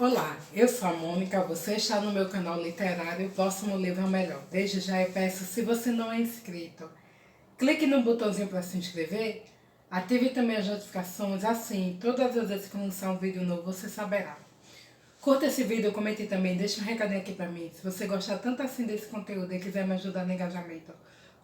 Olá, eu sou a Mônica, você está no meu canal literário Próximo Livro é o Melhor. Desde já eu peço, se você não é inscrito, clique no botãozinho para se inscrever, ative também as notificações, assim, todas as vezes que lançar um vídeo novo você saberá. Curta esse vídeo, comente também, deixa um recadinho aqui para mim. Se você gostar tanto assim desse conteúdo e quiser me ajudar no engajamento,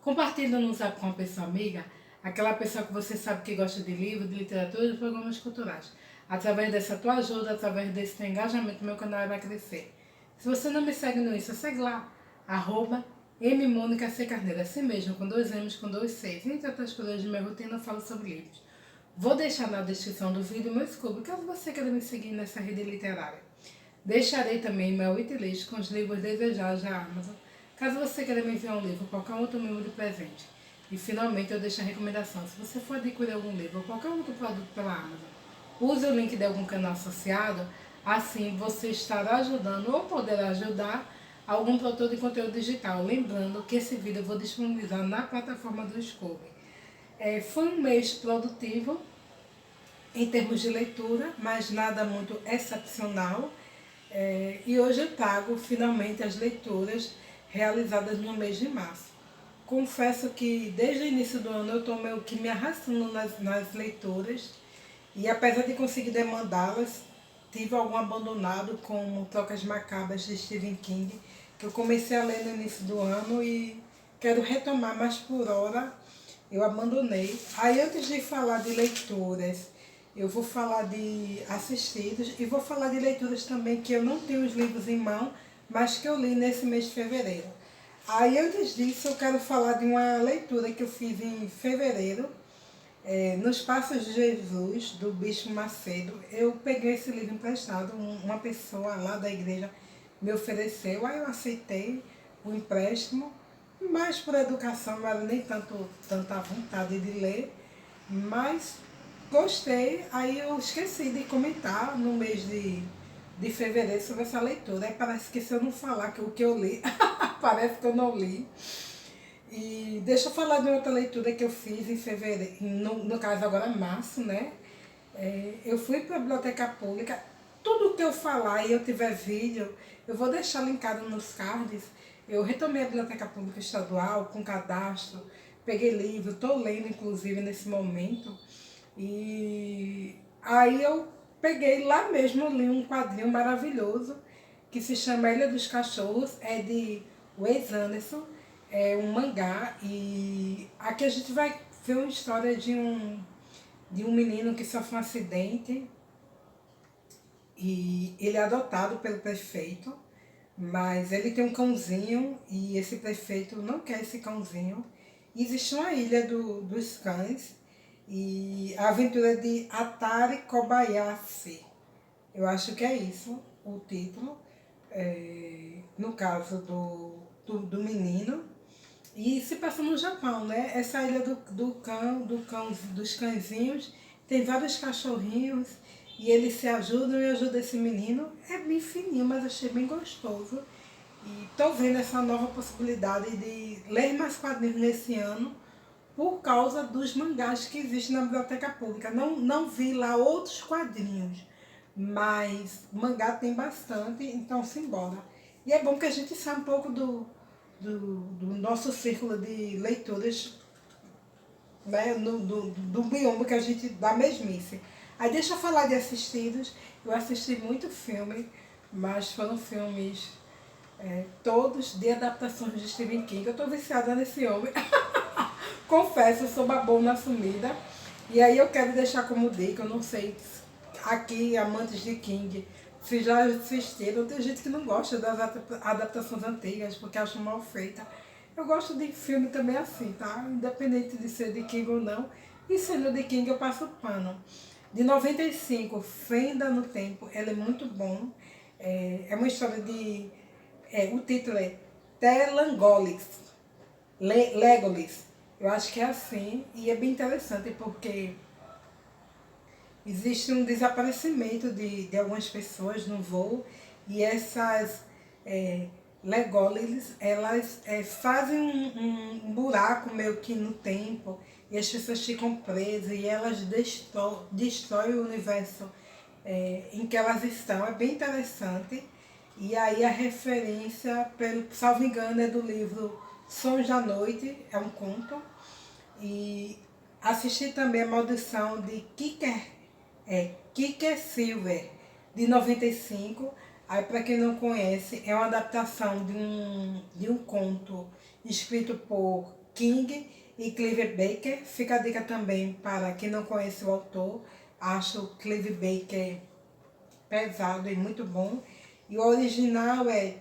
compartilhe no Zap com uma pessoa amiga, aquela pessoa que você sabe que gosta de livro, de literatura e de programas culturais. Através dessa tua ajuda, através desse teu engajamento, meu canal vai crescer. Se você não me segue no Insta, segue lá, @mMônicaCCarneiro, assim mesmo, com 2 M's, com 2 C's. Entre outras coisas de minha rotina, eu falo sobre livros. Vou deixar na descrição do vídeo meu Scooby, caso você queira me seguir nessa rede literária. Deixarei também meu wishlist com os livros desejados da Amazon, caso você queira me enviar um livro ou qualquer outro meio de presente. E finalmente eu deixo a recomendação, se você for adquirir algum livro ou qualquer outro produto pela Amazon, use o link de algum canal associado, assim você estará ajudando ou poderá ajudar algum produtor de conteúdo digital. Lembrando que esse vídeo eu vou disponibilizar na plataforma do Scooby. Foi um mês produtivo em termos de leitura, mas nada muito excepcional. E hoje eu trago finalmente as leituras realizadas no mês de março. Confesso que desde o início do ano eu estou meio que me arrastando nas leituras e apesar de conseguir demandá-las, tive algum abandonado, como Trocas Macabras de Stephen King, que eu comecei a ler no início do ano e quero retomar, mas por hora eu abandonei. Aí antes de falar de leituras, eu vou falar de assistidos e vou falar de leituras também que eu não tenho os livros em mão, mas que eu li nesse mês de fevereiro. Aí antes disso eu quero falar de uma leitura que eu fiz em fevereiro, Nos Passos de Jesus, do Bispo Macedo. Eu peguei esse livro emprestado, uma pessoa lá da igreja me ofereceu, aí eu aceitei o empréstimo, mas por educação não era nem tanta vontade de ler, mas gostei, aí eu esqueci de comentar no mês de fevereiro sobre essa leitura. Aí parece que se eu não falar que o que eu li, parece que eu não li. E deixa eu falar de outra leitura que eu fiz em fevereiro, no caso agora março, né? Eu fui para a biblioteca pública, tudo que eu falar e eu tiver vídeo, eu vou deixar linkado nos cards. Eu retomei a biblioteca pública estadual com cadastro, peguei livro, estou lendo inclusive nesse momento. E aí eu peguei lá mesmo, eu li um quadrinho maravilhoso que se chama Ilha dos Cachorros, é de Wes Anderson, é um mangá, e aqui a gente vai ver uma história de um menino que sofre um acidente e ele é adotado pelo prefeito, mas ele tem um cãozinho e esse prefeito não quer esse cãozinho. E existe uma ilha dos cães e a aventura de Atari Kobayashi. Eu acho que é isso o título, no caso do menino. E se passa no Japão, né? Essa ilha dos cãezinhos, tem vários cachorrinhos e eles se ajudam e ajudam esse menino. É bem fininho, mas achei bem gostoso. E estou vendo essa nova possibilidade de ler mais quadrinhos nesse ano por causa dos mangás que existem na biblioteca pública. Não vi lá outros quadrinhos, mas mangá tem bastante, então simbora. E é bom que a gente saia um pouco do nosso círculo de leituras, né, do bioma que a gente da mesmice. Aí deixa eu falar de assistidos. Eu assisti muito filme, mas foram filmes todos de adaptações de Stephen King. Eu estou viciada nesse homem. Confesso, eu sou babona assumida. E aí eu quero deixar como dica, eu não sei, aqui, amantes de King, se já assistiram, tem gente que não gosta das adaptações antigas, porque acha mal feita. Eu gosto de filme também assim, tá? Independente de ser de King ou não. E sendo de King eu passo pano. De 95, Fenda no Tempo, ela é muito bom. É uma história de... o título é Telangolis, Legolis. Eu acho que é assim, e é bem interessante porque existe um desaparecimento de algumas pessoas no voo e essas Legolis, elas fazem um buraco meio que no tempo e as pessoas ficam presas e elas destroem o universo em que elas estão, é bem interessante. E aí a referência, pelo salvo engano, é do livro Sons da Noite, é um conto. E assisti também a Maldição de Kicker Silver, de 95. Aí, para quem não conhece, é uma adaptação de um conto escrito por King e Clive Baker. Fica a dica também para quem não conhece o autor. Acho Clive Baker pesado e muito bom. E o original é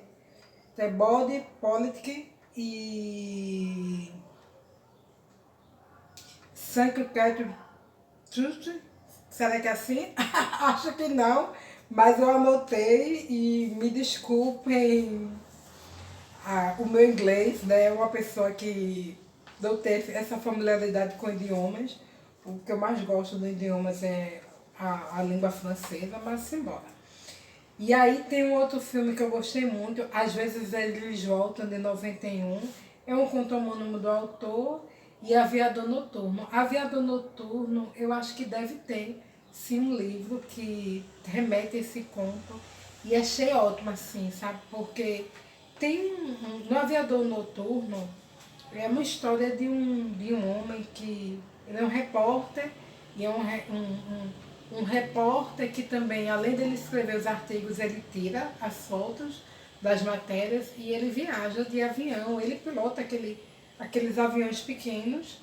The Body Politic e Sanctuary Truth. Será que é assim? Acho que não, mas eu anotei e me desculpem o meu inglês, né? Uma pessoa que não teve essa familiaridade com idiomas. O que eu mais gosto de idiomas é a língua francesa, mas simbora. E aí tem um outro filme que eu gostei muito, Às vezes eles voltam, de 91. É um conto homônimo do autor e Aviador Noturno. Aviador Noturno, eu acho que deve ter, sim, um livro que remete a esse conto. E achei ótimo, assim, sabe? Porque tem no Aviador Noturno, é uma história de um homem que ele é um repórter e é um repórter que também, além dele escrever os artigos, ele tira as fotos das matérias e ele viaja de avião, ele pilota aqueles aviões pequenos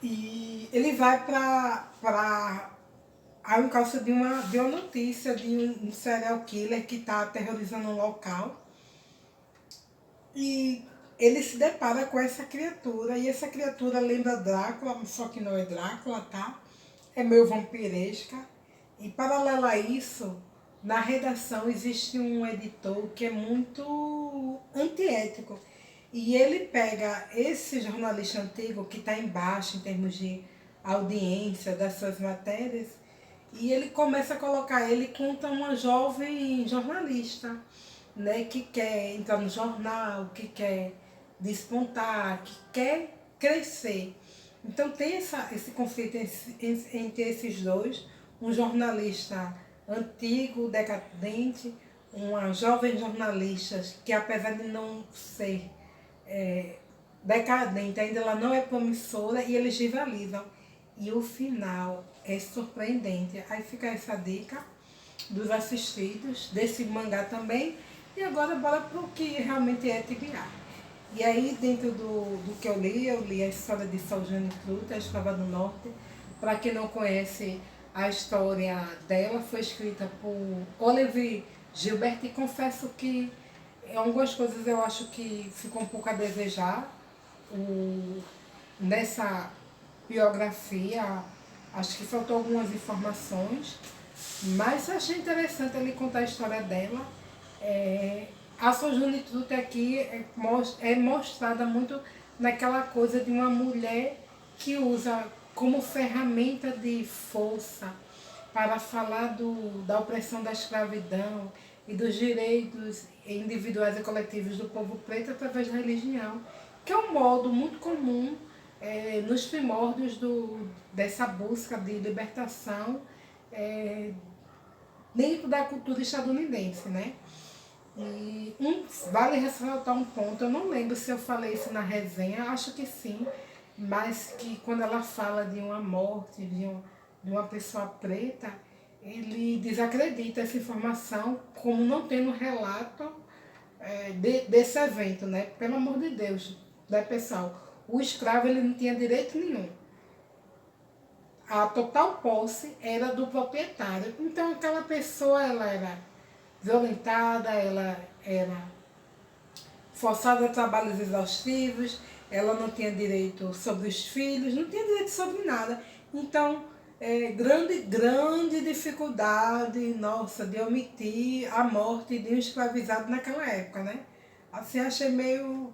e ele vai para a encalço de uma notícia de um serial killer que está aterrorizando um local. E ele se depara com essa criatura, e essa criatura lembra Drácula, só que não é Drácula, tá? É meio vampiresca. E paralelo a isso, na redação existe um editor que é muito antiético. E ele pega esse jornalista antigo que está embaixo em termos de audiência das suas matérias, e ele começa a colocar, ele conta uma jovem jornalista, né, que quer entrar no jornal, que quer despontar, que quer crescer. Então tem esse conflito entre esses dois, um jornalista antigo, decadente, uma jovem jornalista que, apesar de não ser decadente, ainda ela não é promissora, e eles rivalizam. E o final é surpreendente. Aí fica essa dica dos assistidos, desse mangá também. E agora bora pro que realmente é TBA. E aí, dentro do que eu li a história de Sojourner Truth, a Escrava do Norte. Para quem não conhece, a história dela foi escrita por Oliver Gilbert, e confesso que em algumas coisas eu acho que ficou um pouco a desejar. Nessa biografia, acho que faltou algumas informações, mas achei interessante ele contar a história dela. A Sojourner Truth aqui é mostrada muito naquela coisa de uma mulher que usa como ferramenta de força para falar da opressão da escravidão e dos direitos individuais e coletivos do povo preto através da religião, que é um modo muito comum nos primórdios dessa busca de libertação dentro da cultura estadunidense, né? E vale ressaltar um ponto, eu não lembro se eu falei isso na resenha, acho que sim, mas que quando ela fala de uma morte de uma pessoa preta, ele desacredita essa informação como não tendo relato desse evento, né? Pelo amor de Deus, né, pessoal? O escravo ele não tinha direito nenhum. A total posse era do proprietário. Então aquela pessoa ela era violentada, ela era forçada a trabalhos exaustivos, ela não tinha direito sobre os filhos, não tinha direito sobre nada. Então, grande dificuldade, nossa, de omitir a morte de um escravizado naquela época, né? Assim, achei meio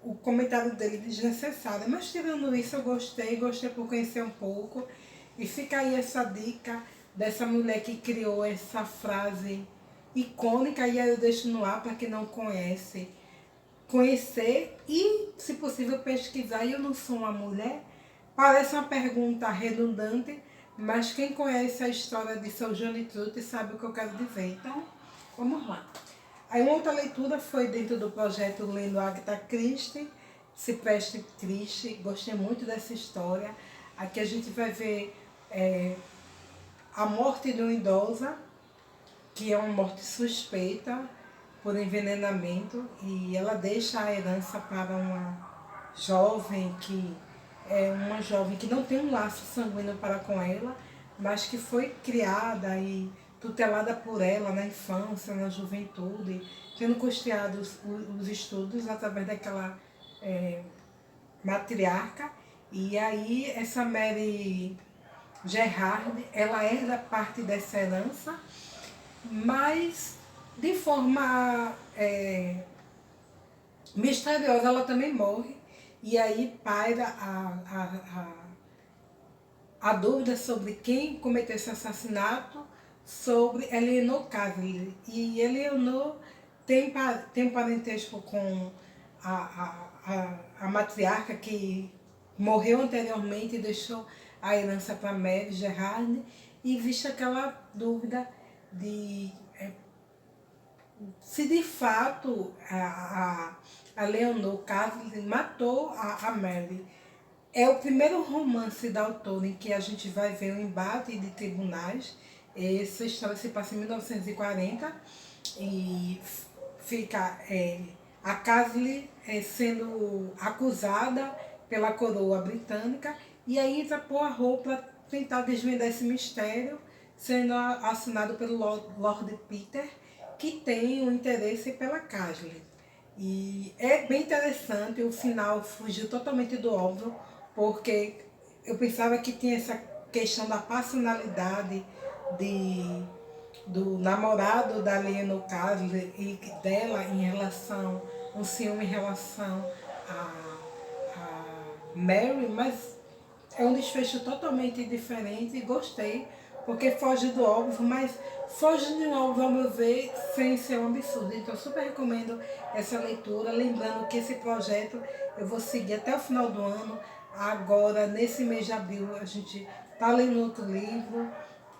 o comentário dele desnecessário. Mas tirando isso, eu gostei por conhecer um pouco. E fica aí essa dica dessa mulher que criou essa frase icônica, e aí eu deixo no ar para quem não conhece, conhecer e, se possível, pesquisar. E eu não sou uma mulher? Parece uma pergunta redundante, mas quem conhece a história de São João de Truth sabe o que eu quero dizer. Então, vamos lá. Aí uma outra leitura foi dentro do projeto Lendo Agatha Christie, Cipreste Triste. Gostei muito dessa história. Aqui a gente vai ver a morte de uma idosa, que é uma morte suspeita por envenenamento, e ela deixa a herança para uma jovem que não tem um laço sanguíneo para com ela, mas que foi criada e tutelada por ela na infância, na juventude, tendo custeado os estudos através daquela matriarca. E aí essa Mary Gerard, ela herda parte dessa herança, mas de forma misteriosa ela também morre. E aí paira a dúvida sobre quem cometeu esse assassinato, sobre Eleanor Casimir. E Eleanor tem um parentesco com a matriarca que morreu anteriormente e deixou a herança para Mary Gerard, e existe aquela dúvida de se de fato a Leonor Casimir matou a Mary. É o primeiro romance da autora em que a gente vai ver um embate de tribunais. Essa história se passa em 1940 e fica a Casley sendo acusada pela coroa britânica, e aí entra Poirot para tentar desvendar esse mistério, sendo assinado pelo Lord Peter, que tem um interesse pela Casley. E é bem interessante, o final fugiu totalmente do óbvio, porque eu pensava que tinha essa questão da passionalidade do namorado da Leonor Casley e dela em relação, um ciúme em relação a Mary, mas é um desfecho totalmente diferente e gostei, porque foge do óbvio, mas foge de um óbvio, ao meu ver, sem ser um absurdo. Então, super recomendo essa leitura, lembrando que esse projeto eu vou seguir até o final do ano. Agora, nesse mês de abril, a gente está lendo outro livro,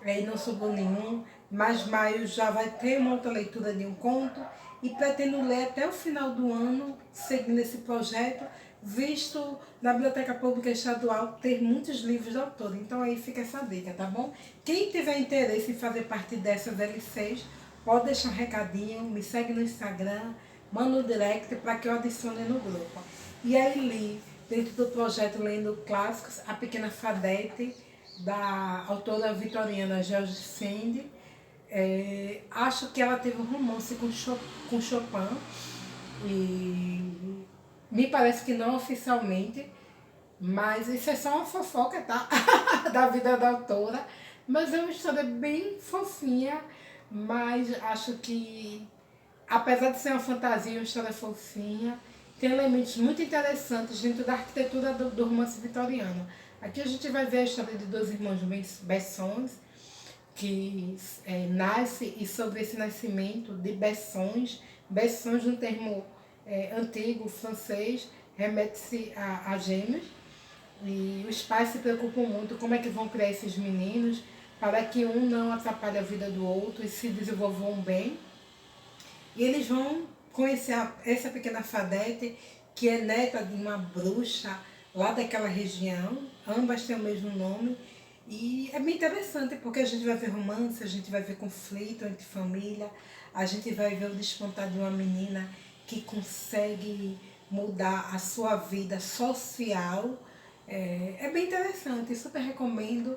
aí não sobrou nenhum, mas maio já vai ter uma outra leitura de um conto, e pretendo ler até o final do ano, seguindo esse projeto, visto na Biblioteca Pública Estadual ter muitos livros de autor. Então aí fica essa dica, tá bom? Quem tiver interesse em fazer parte dessas LCs, pode deixar um recadinho, me segue no Instagram, manda um direct para que eu adicione no grupo. E aí li, dentro do projeto Lendo Clássicos, A Pequena Fadete, da autora vitoriana George Sand. Acho que ela teve um romance com Chopin, e me parece que não oficialmente, mas isso é só uma fofoca, tá? Da vida da autora. Mas é uma história bem fofinha, mas acho que, apesar de ser uma fantasia, uma história fofinha, tem elementos muito interessantes dentro da arquitetura do romance vitoriano. Aqui a gente vai ver a história de dois irmãos Bessons, que nasce, e sobre esse nascimento de Bessons, no termo antigo francês, remete-se a gêmeos, e os pais se preocupam muito como é que vão criar esses meninos para que um não atrapalhe a vida do outro e se desenvolvam bem. E eles vão conhecer essa pequena Fadete, que é neta de uma bruxa lá daquela região, ambas têm o mesmo nome. E é bem interessante, porque a gente vai ver romance, a gente vai ver conflito entre família, a gente vai ver o despontar de uma menina que consegue mudar a sua vida social. É bem interessante, super recomendo.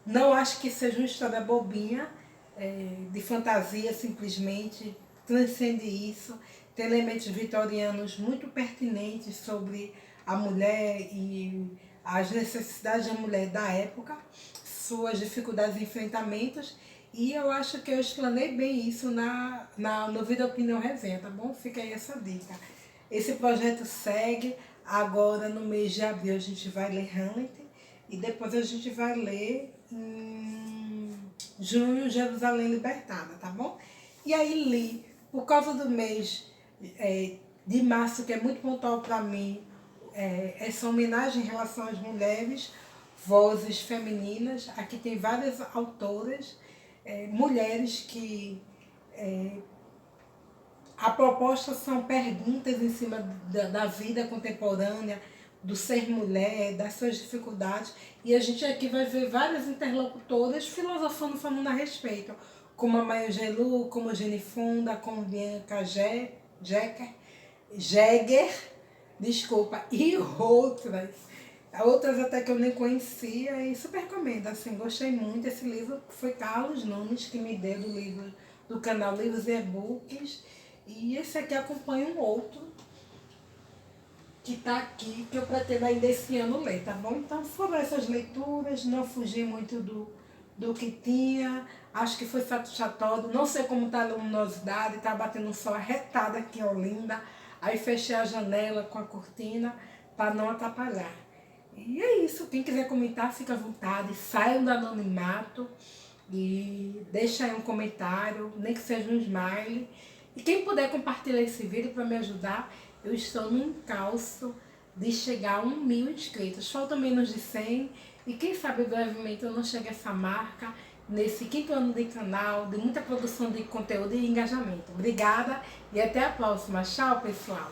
Não acho que seja uma história bobinha, de fantasia simplesmente, transcende isso. Tem elementos vitorianos muito pertinentes sobre a mulher e as necessidades da mulher da época, suas dificuldades e enfrentamentos, e eu acho que eu explanei bem isso no Vida Opinião Resenha, tá bom? Fica aí essa dica. Esse projeto segue, agora no mês de abril a gente vai ler Hamlet, e depois a gente vai ler em junho Jerusalém Libertada, tá bom? E aí li, por causa do mês de março, que é muito pontual para mim, essa homenagem em relação às mulheres, vozes femininas. Aqui tem várias autoras, mulheres que a proposta são perguntas em cima da vida contemporânea, do ser mulher, das suas dificuldades. E a gente aqui vai ver várias interlocutoras filosofando, falando a respeito, como a Maya Angelou, como Jane Fonda, como Bianca Jäger, desculpa, e outras. Outras até que eu nem conhecia e super recomendo. Assim, gostei muito. Esse livro foi Carlos Nunes que me deu do livro do canal Livros e E-Books. E esse aqui acompanha um outro que está aqui, que eu pretendo ainda esse ano ler, tá bom? Então foram essas leituras, não fugi muito do que tinha, acho que foi satisfatório, não sei como está a luminosidade, está batendo um sol arretado aqui em Olinda, aí fechei a janela com a cortina para não atrapalhar. E é isso, quem quiser comentar, fica à vontade, saiam do anonimato e deixa aí um comentário, nem que seja um smile. E quem puder compartilhar esse vídeo para me ajudar, eu estou num encalço de chegar a 1.000 inscritos. Falta menos de 100 e quem sabe brevemente eu não chegue a essa marca nesse 5º ano de canal, de muita produção de conteúdo e engajamento. Obrigada e até a próxima. Tchau, pessoal!